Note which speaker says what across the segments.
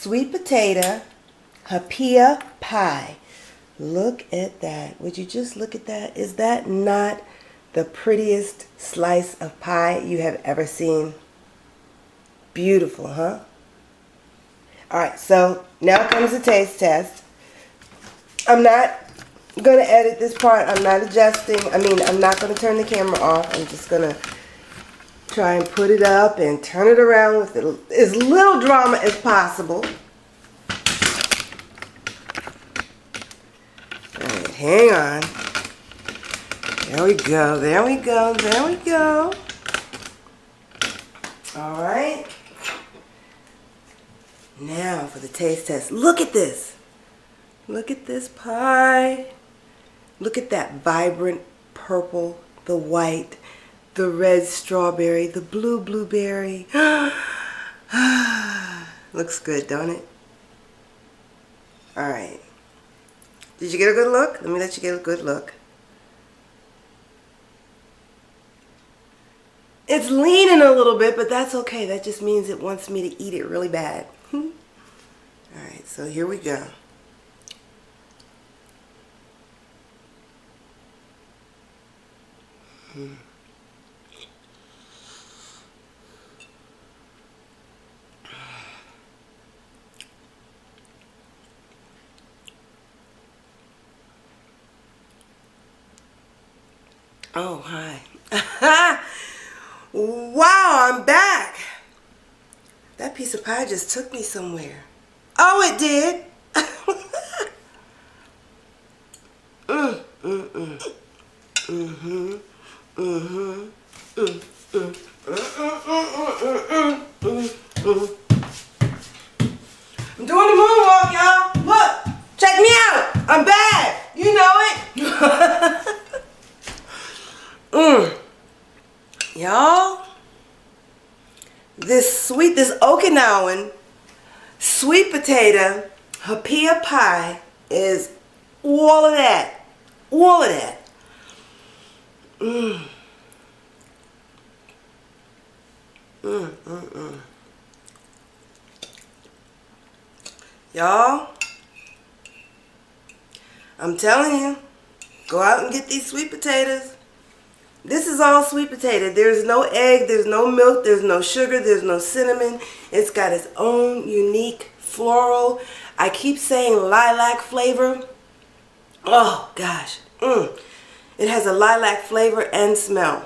Speaker 1: sweet potato hapia pie. Look at that. Would you just look at that? Is that not the prettiest slice of pie you have ever seen? Beautiful, huh? Alright, so now comes the taste test. I'm not going to edit this part. I'm not adjusting. I'm not going to turn the camera off. I'm just going to try and put it up and turn it around with as little drama as possible. Alright, hang on. There we go. There we go. There we go. Alright. Now for the taste test. Look at this. Look at this pie. Look at that vibrant purple, the white, the red strawberry, the blue blueberry. Looks good, don't it? Alright. Did you get a good look? Let me let you get a good look. It's leaning a little bit, but that's okay. That just means it wants me to eat it really bad. Alright, so here we go. Oh, hi. Wow, I'm back. That piece of pie just took me somewhere. Oh, it did. I'm doing the moonwalk, y'all. Look, check me out. I'm bad. You know it. Y'all, this Okinawan sweet potato hapia pie is all of that. All of that. Y'all, I'm telling you, go out and get these sweet potatoes. This is all sweet potato. There's no egg, there's no milk, there's no sugar, there's no cinnamon. It's got its own unique floral, I keep saying lilac flavor. Oh gosh. It has a lilac flavor and smell.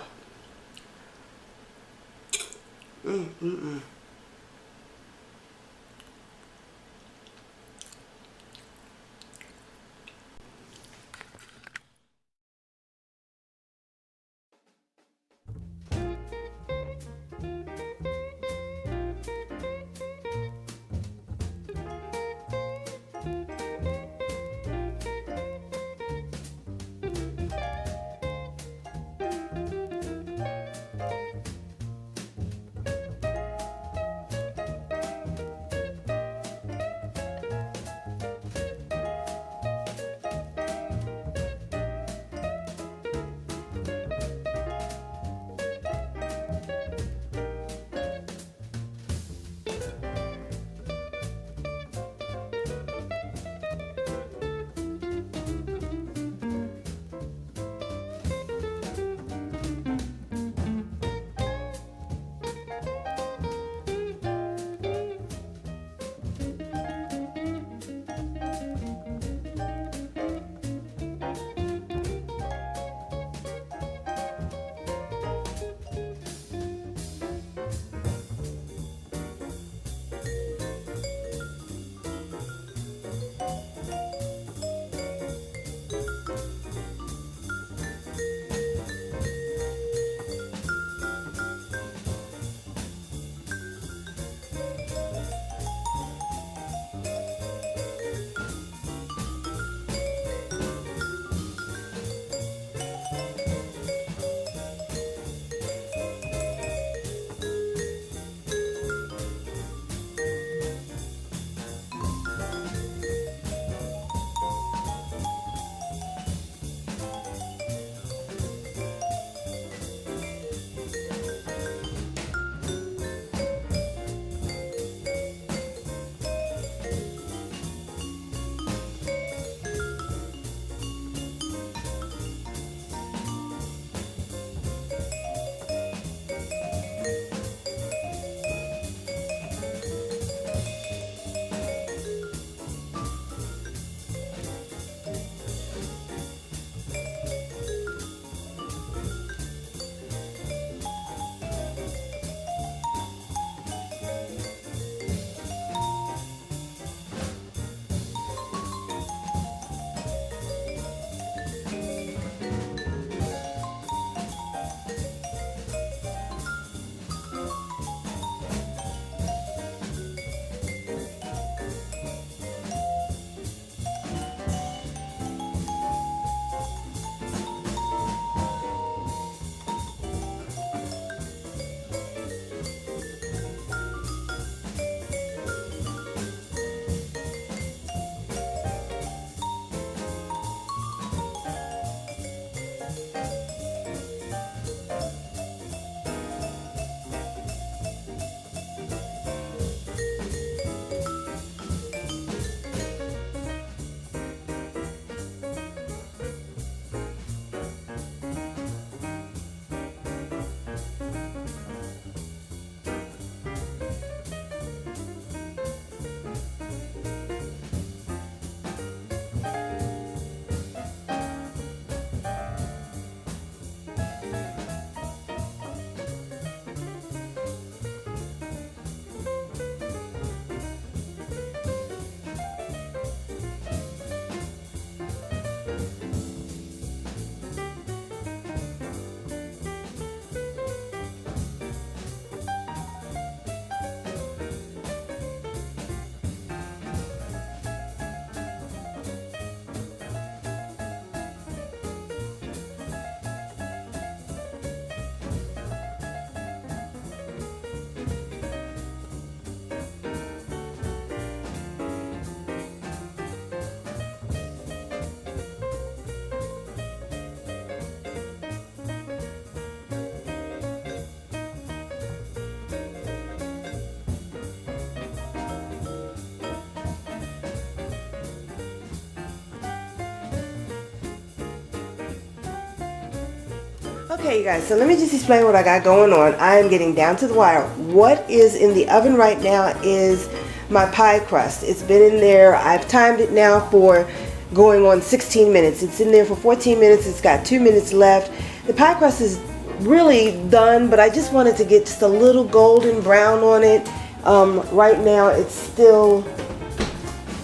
Speaker 1: Okay, you guys, so let me just explain what I got going on. I am getting down to the wire. What is in the oven right now is my pie crust. It's been in there. I've timed it now for going on 16 minutes. It's in there for 14 minutes. It's got 2 minutes left. The pie crust is really done, but I just wanted to get just a little golden brown on it. Right now it's still,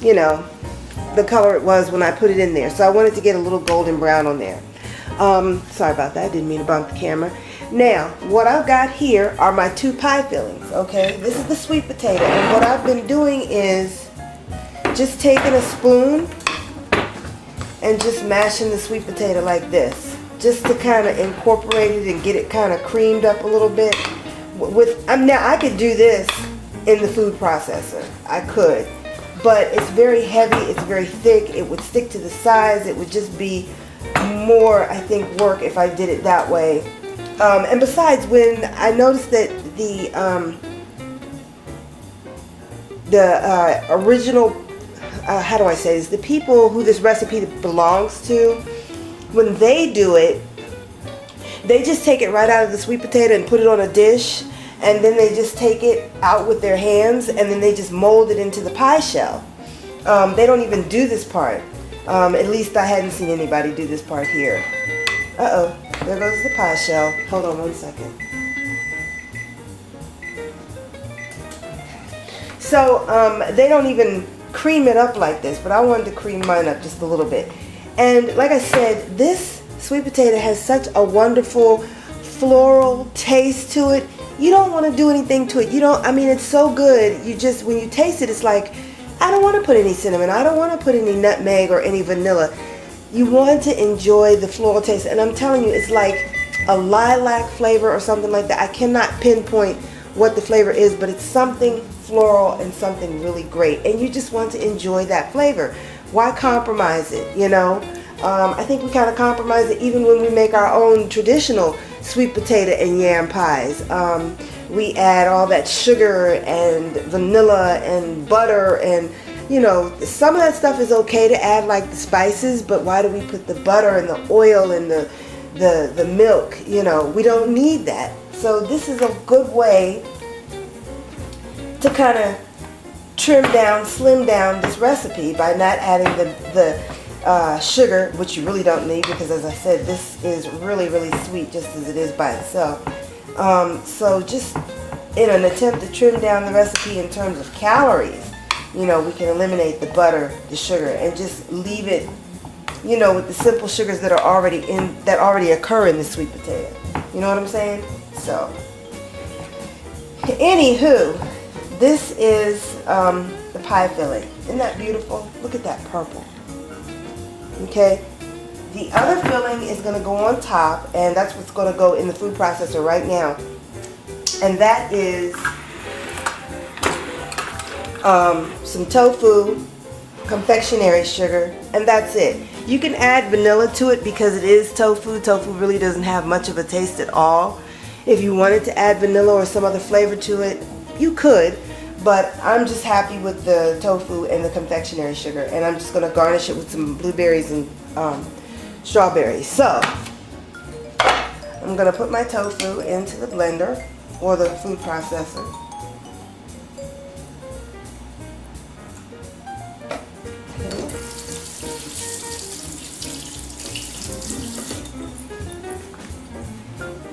Speaker 1: you know, the color it was when I put it in there. So I wanted to get a little golden brown on there. Sorry about that. I didn't mean to bump the camera. Now, what I've got here are my 2 pie fillings, okay? This is the sweet potato, and what I've been doing is just taking a spoon and just mashing the sweet potato like this, just to kind of incorporate it and get it kind of creamed up a little bit. Now, I could do this in the food processor. I could. But it's very heavy, it's very thick, it would stick to the sides, it would just be more, I think, work if I did it that way. And besides, when I noticed that the original, how do I say this, the people who this recipe belongs to, when they do it, they just take it right out of the sweet potato and put it on a dish, and then they just take it out with their hands and then they just mold it into the pie shell. They don't even do this part. At least I hadn't seen anybody do this part here. Uh-oh, there goes the pie shell. Hold on 1 second. So they don't even cream it up like this, but I wanted to cream mine up just a little bit. And like I said, this sweet potato has such a wonderful floral taste to it. You don't want to do anything to it. I mean, it's so good. You just, when you taste it, it's like, I don't want to put any cinnamon. I don't want to put any nutmeg or any vanilla. You want to enjoy the floral taste. And I'm telling you, it's like a lilac flavor or something like that. I cannot pinpoint what the flavor is, but it's something floral and something really great. And you just want to enjoy that flavor. Why compromise it, you know? I think we kind of compromise it even when we make our own traditional sweet potato and yam pies. We add all that sugar and vanilla and butter, and you know, some of that stuff is okay to add, like the spices, but why do we put the butter and the oil and the milk? You know, we don't need that. So this is a good way to kind of trim down, slim down this recipe by not adding the sugar, which you really don't need, because as I said, this is really, really sweet just as it is by itself. So just in an attempt to trim down the recipe in terms of calories, you know, we can eliminate the butter, the sugar, and just leave it, you know, with the simple sugars that are already occur in the sweet potato. You know what I'm saying? So, anywho, this is the pie filling. Isn't that beautiful? Look at that purple. Okay, the other filling is going to go on top, and that's what's going to go in the food processor right now, and that is some tofu, confectionery sugar, and that's it. You can add vanilla to it because it is tofu. Tofu really doesn't have much of a taste at all. If you wanted to add vanilla or some other flavor to it, you could. But I'm just happy with the tofu and the confectionery sugar, and I'm just going to garnish it with some blueberries and strawberries. So, I'm going to put my tofu into the blender or the food processor.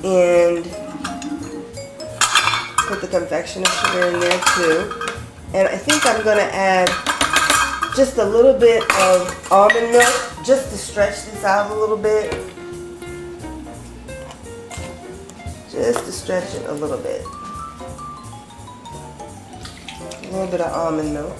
Speaker 1: And put the confectioner sugar in there too. And I think I'm going to add just a little bit of almond milk just to stretch this out a little bit. Just to stretch it a little bit. A little bit of almond milk.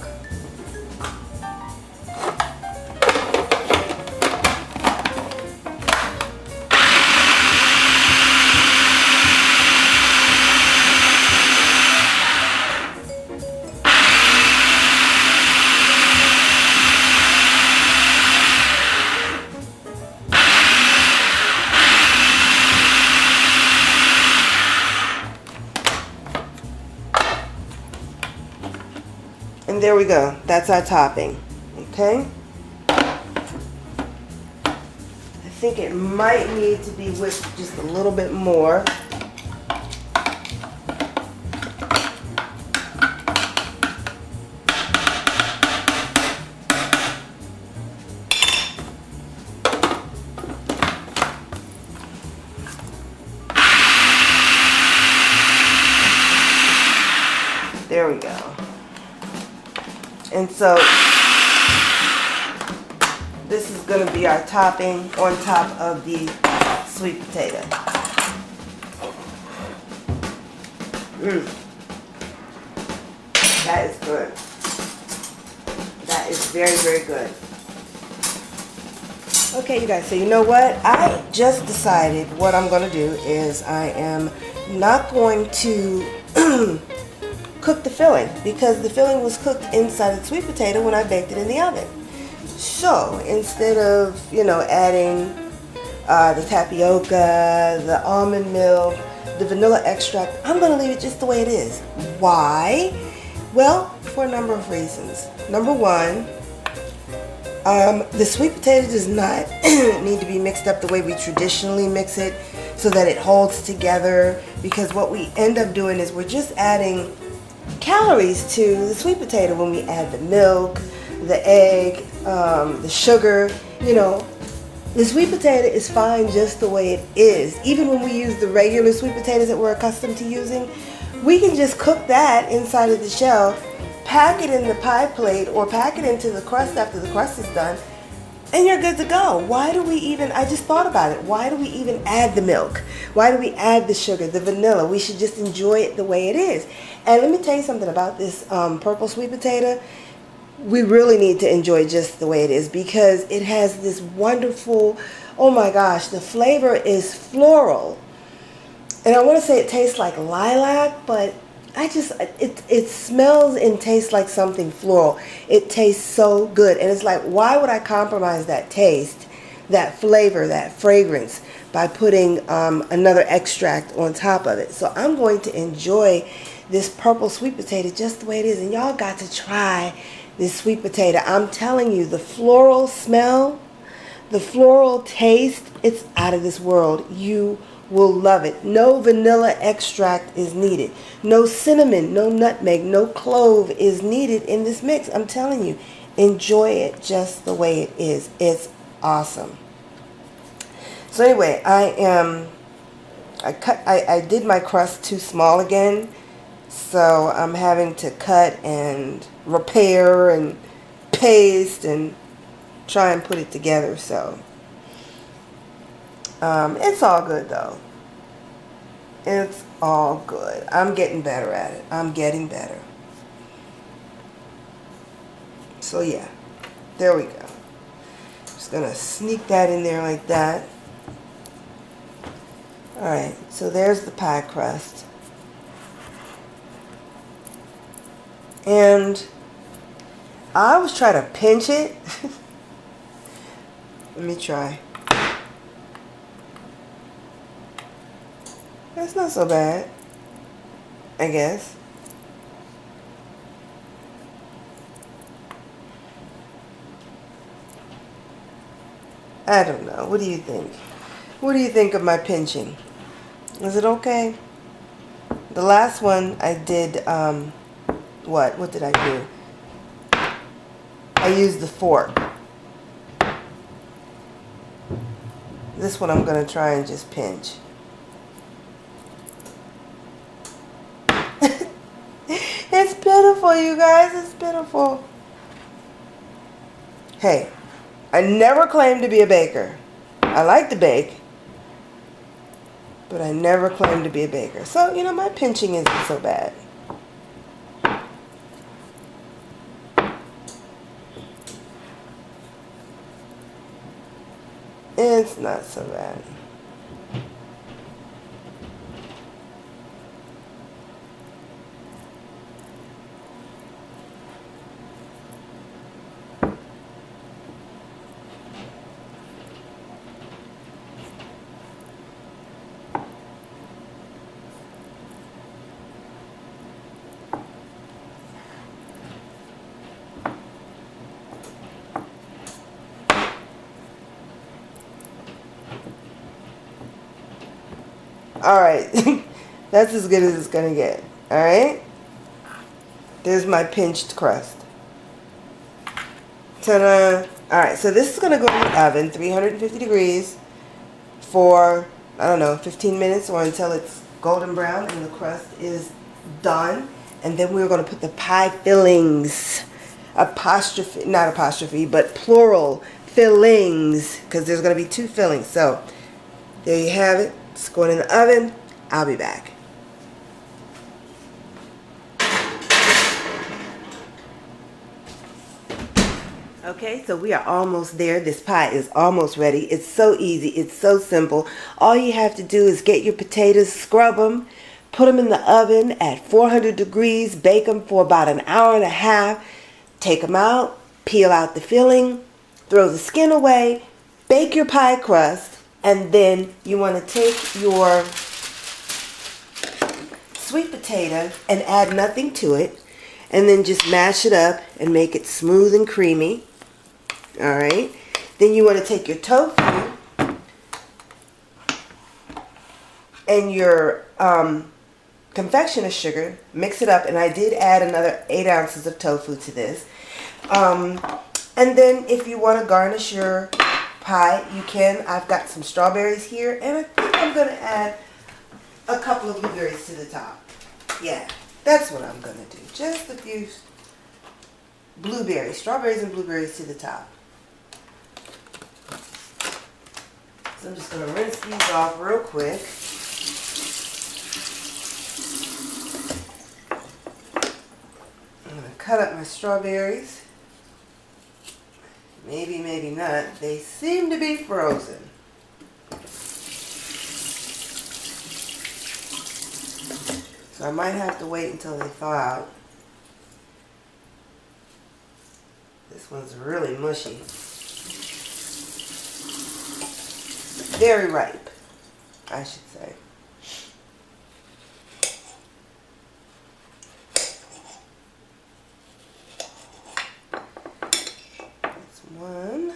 Speaker 1: And there we go. That's our topping. Okay? I think it might need to be whipped just a little bit more. There we go. And so this is going to be our topping on top of the sweet potato. That is good. That is very, very good. Okay, you guys, so you know what? I just decided what I'm going to do is I am not going to cook the filling, because the filling was cooked inside the sweet potato when I baked it in the oven. So instead of, adding the tapioca, the almond milk, the vanilla extract, I'm going to leave it just the way it is. Why? Well, for a number of reasons. Number one, the sweet potato does not need to be mixed up the way we traditionally mix it so that it holds together, because what we end up doing is we're just adding calories to the sweet potato when we add the milk, the egg, the sugar. The sweet potato is fine just the way it is. Even when we use the regular sweet potatoes that we're accustomed to using, we can just cook that inside of the shell, pack it in the pie plate, or pack it into the crust after the crust is done, and you're good to go. Why do we even, I just thought about it, why do we even add the milk? Why do we add the sugar, the vanilla? We should just enjoy it the way it is. And let me tell you something about this purple sweet potato. We really need to enjoy it just the way it is, because it has this wonderful, oh my gosh, the flavor is floral. And I want to say it tastes like lilac, but it smells and tastes like something floral. It tastes so good. And it's like, why would I compromise that taste, that flavor, that fragrance by putting another extract on top of it? So I'm going to enjoy this purple sweet potato just the way it is. And y'all got to try this sweet potato. I'm telling you, the floral smell, the floral taste, it's out of this world. You will love it. No vanilla extract is needed. No cinnamon, no nutmeg, no clove is needed in this mix. I'm telling you, enjoy it just the way it is. It's awesome. So anyway, I did my crust too small again. So I'm having to cut and repair and paste and try and put it together. So it's all good though. It's all good. I'm getting better at it. I'm getting better. So yeah, there we go. Just gonna sneak that in there like that. Alright, so there's the pie crust. And I always try to pinch it. Let me try. That's not so bad, I guess. I don't know. What do you think? What do you think of my pinching? Is it okay? The last one I did, what did I do? I used the fork. This one I'm going to try and just pinch. It's pitiful, you guys. It's pitiful. Hey, I never claimed to be a baker. I like to bake, but I never claimed to be a baker. So, my pinching isn't so bad. It's not so bad. Alright, that's as good as it's gonna get. Alright? There's my pinched crust. Ta-da! Alright, so this is gonna go in the oven, 350 degrees, for, I don't know, 15 minutes or until it's golden brown and the crust is done. And then we're going to put the pie fillings, apostrophe, not apostrophe, but plural fillings, because there's going to be 2 fillings. So there you have it. It's going in the oven. I'll be back. Okay, so we are almost there. This pie is almost ready. It's so easy. It's so simple. All you have to do is get your potatoes, scrub them, put them in the oven at 400 degrees, bake them for about an hour and a half, take them out, peel out the filling, throw the skin away, bake your pie crust, and then you want to take your sweet potato and add nothing to it, and then just mash it up and make it smooth and creamy. Alright, then you want to take your tofu and your confectioner sugar, mix it up, and I did add another 8 ounces of tofu to this. And then if you want to garnish your pie, you can. I've got some strawberries here, and I think I'm going to add a couple of blueberries to the top. Yeah, that's what I'm going to do. Just a few blueberries, strawberries and blueberries to the top. So I'm just going to rinse these off real quick. I'm going to cut up my strawberries. Maybe, maybe not. They seem to be frozen. So I might have to wait until they thaw out. This one's really mushy. Very ripe, I should say. That's one.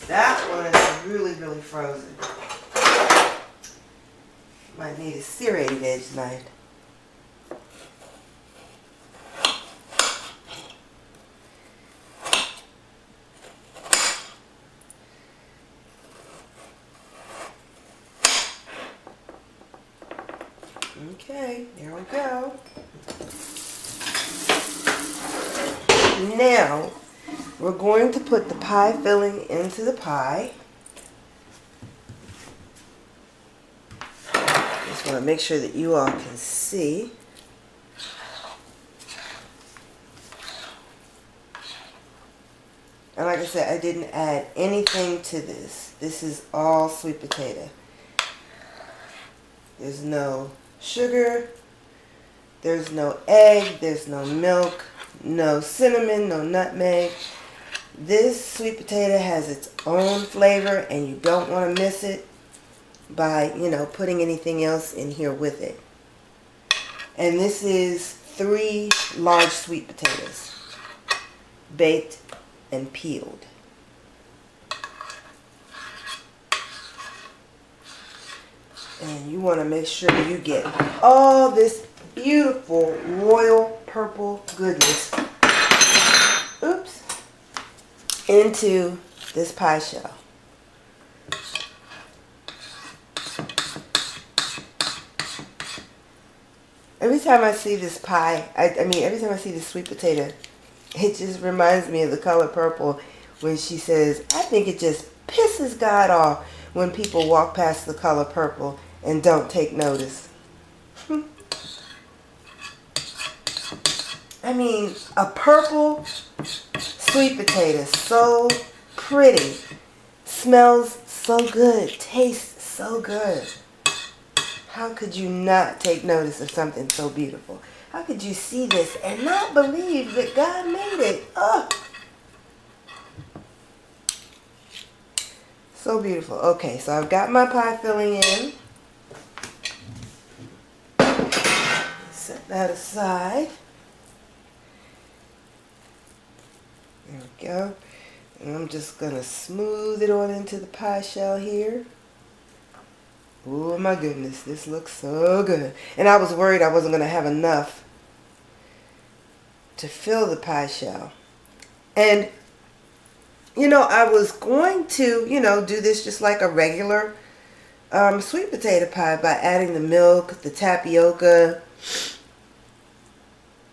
Speaker 1: That one is really, really frozen. Might need a serrated edge knife. Okay, there we go. Now, we're going to put the pie filling into the pie. Just want to make sure that you all can see. And like I said, I didn't add anything to this. This is all sweet potato. There's no sugar, there's no egg, there's no milk, no cinnamon, no nutmeg. This sweet potato has its own flavor, and you don't want to miss it by, putting anything else in here with it. And this is 3 large sweet potatoes, baked and peeled. And you want to make sure you get all this beautiful royal purple goodness, oops, into this pie shell. Every time I see this pie, every time I see this sweet potato, it just reminds me of the color purple when she says, I think it just pisses God off when people walk past the color purple and don't take notice. A purple sweet potato, so pretty, smells so good, tastes so good. How could you not take notice of something so beautiful? How could you see this and not believe that God made it? Oh, so beautiful. Okay, so I've got my pie filling in. Set that aside. There we go. And I'm just going to smooth it on into the pie shell here. Oh my goodness, this looks so good. And I was worried I wasn't going to have enough to fill the pie shell. And, you know, I was going to, you know, do this just like a regular sweet potato pie by adding the milk, the tapioca,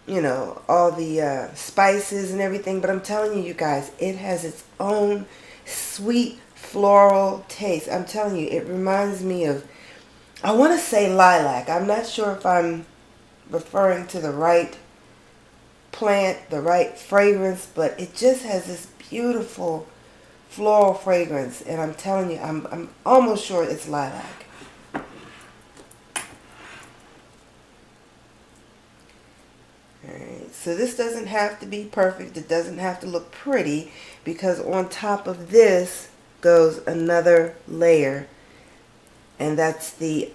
Speaker 1: you know, all the spices and everything. But I'm telling you, you guys, it has its own sweet floral taste. I'm telling you, it reminds me of, I want to say lilac. I'm not sure if I'm referring to the right plant, the right fragrance, but it just has this beautiful floral fragrance. And I'm telling you, I'm almost sure it's lilac. Alright, so this doesn't have to be perfect. It doesn't have to look pretty, because on top of this goes another layer, and that's the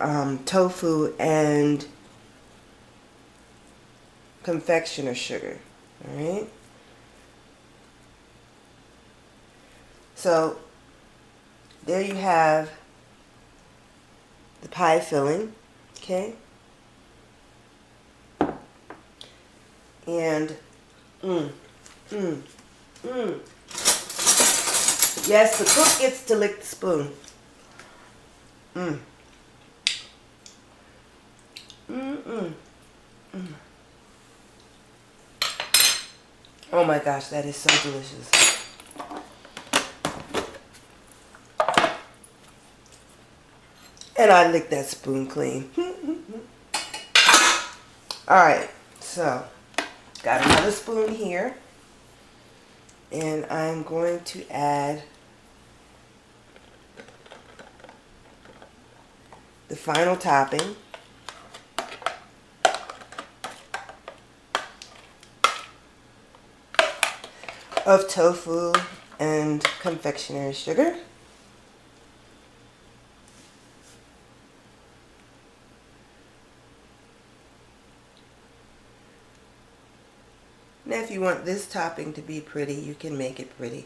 Speaker 1: tofu and confectioner sugar. Alright, so there you have the pie filling. Okay, and yes, the cook gets to lick the spoon. Oh my gosh, that is so delicious. And I licked that spoon clean. Alright, so got another spoon here. And I'm going to add the final topping. Of tofu and confectionery sugar. Now if you want this topping to be pretty, you can make it pretty.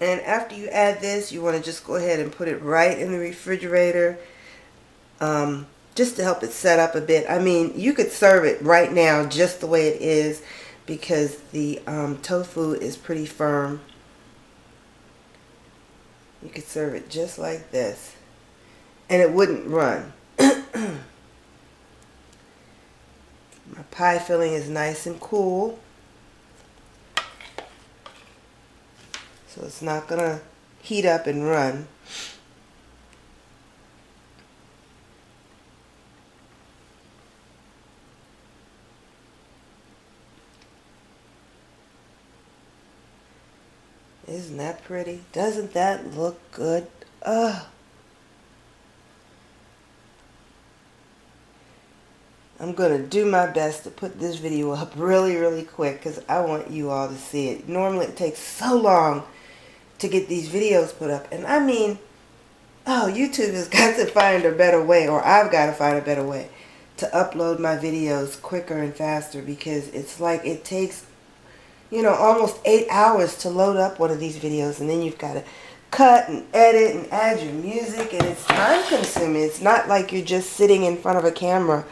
Speaker 1: And after you add this, you want to just go ahead and put it right in the refrigerator, just to help it set up a bit. I mean, you could serve it right now just the way it is, because the tofu is pretty firm. You could serve it just like this, and it wouldn't run. My pie filling is nice and cool, so it's not gonna heat up and run. Isn't that pretty? Doesn't that look good? Ugh. I'm going to do my best to put this video up really quick, because I want you all to see it. Normally it takes so long to get these videos put up. And I mean, oh, YouTube has got to find a better way, or I've got to find a better way to upload my videos quicker and faster, because it's like it takes, you know, almost 8 hours to load up one of these videos, and then you've got to cut and edit and add your music, and it's time consuming. It's not like you're just sitting in front of a camera,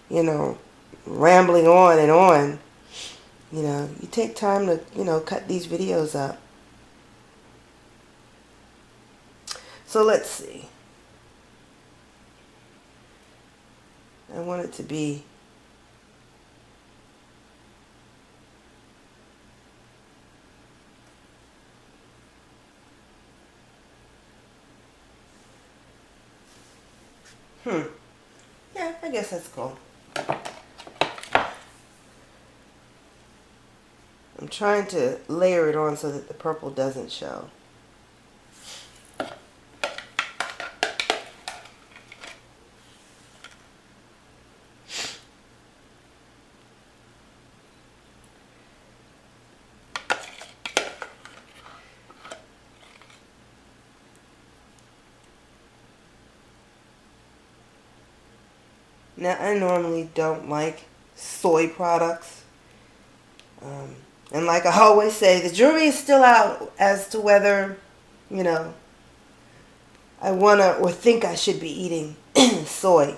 Speaker 1: you know, rambling on and on. You know, you take time to, you know, cut these videos up. So let's see. I want it to be yeah, I guess that's cool. I'm trying to layer it on so that the purple doesn't show. Now, I normally don't like soy products. And like I always say, the jury is still out as to whether, you know, I want to or think I should be eating soy.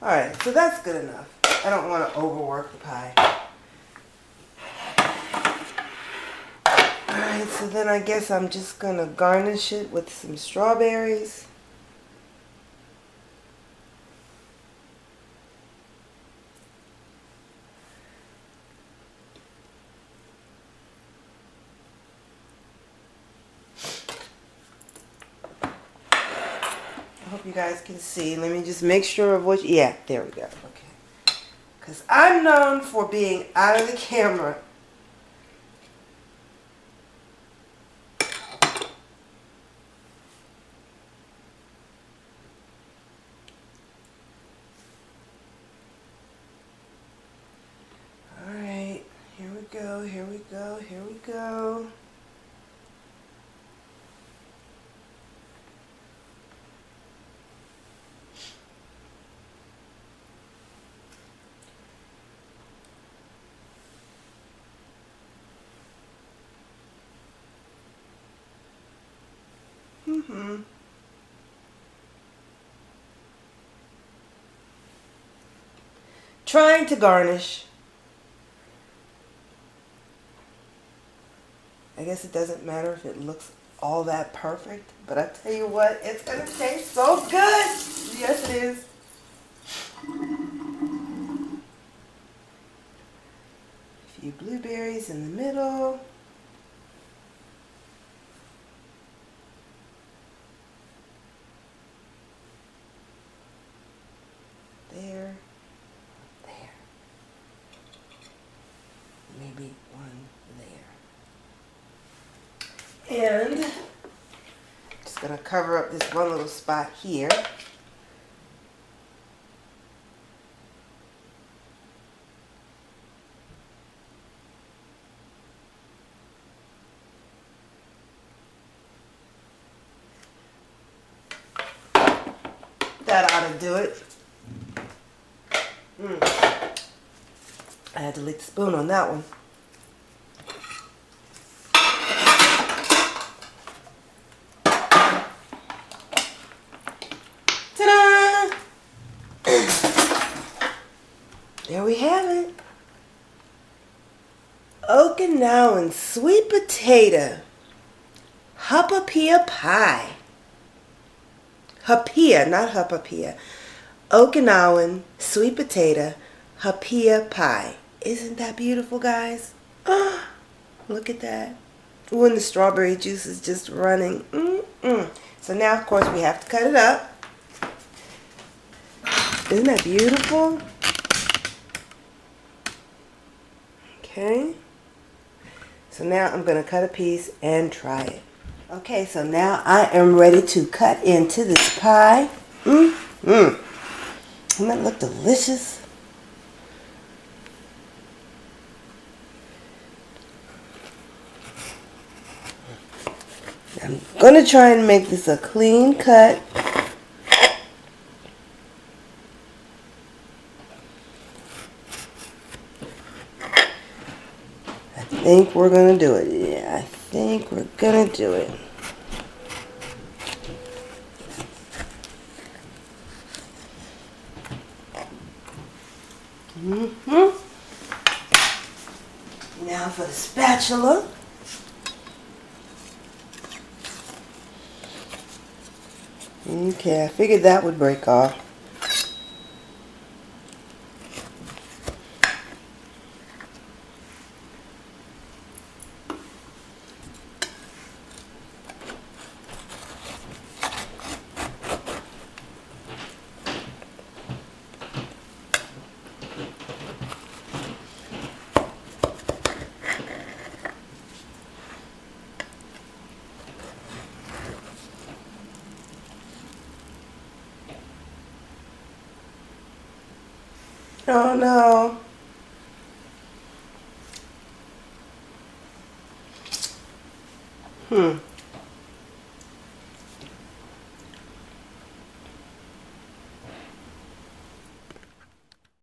Speaker 1: Alright, so that's good enough. I don't want to overwork the pie. Alright, so then I guess I'm just going to garnish it with some strawberries. I hope you guys can see. Let me just make sure of what... Yeah, there we go. Okay. Because I'm known for being out of the camera. Alright, here we go, here we go, here we go. Trying to garnish. I guess it doesn't matter if it looks all that perfect, but I tell you what, it's gonna taste so good. Yes, it is. A few blueberries in the middle. There. There. Maybe one there. And just gonna cover up this one little spot here. That ought to do it. I had to lick the spoon on that one. Ta-da! There we have it. Okinawan sweet potato hapapia pie. Hapia, not hapapia. Okinawan sweet potato hapia pie. Isn't that beautiful, guys? Oh, look at that. Ooh, and the strawberry juice is just running. So now, of course, we have to cut it up. Isn't that beautiful? Okay. So now I'm going to cut a piece and try it. Okay, so now I am ready to cut into this pie. Doesn't that look delicious? I'm going to try and make this a clean cut. I think we're going to do it. Yeah, I think we're going to do it. Now for the spatula. Okay, I figured that would break off. Oh no.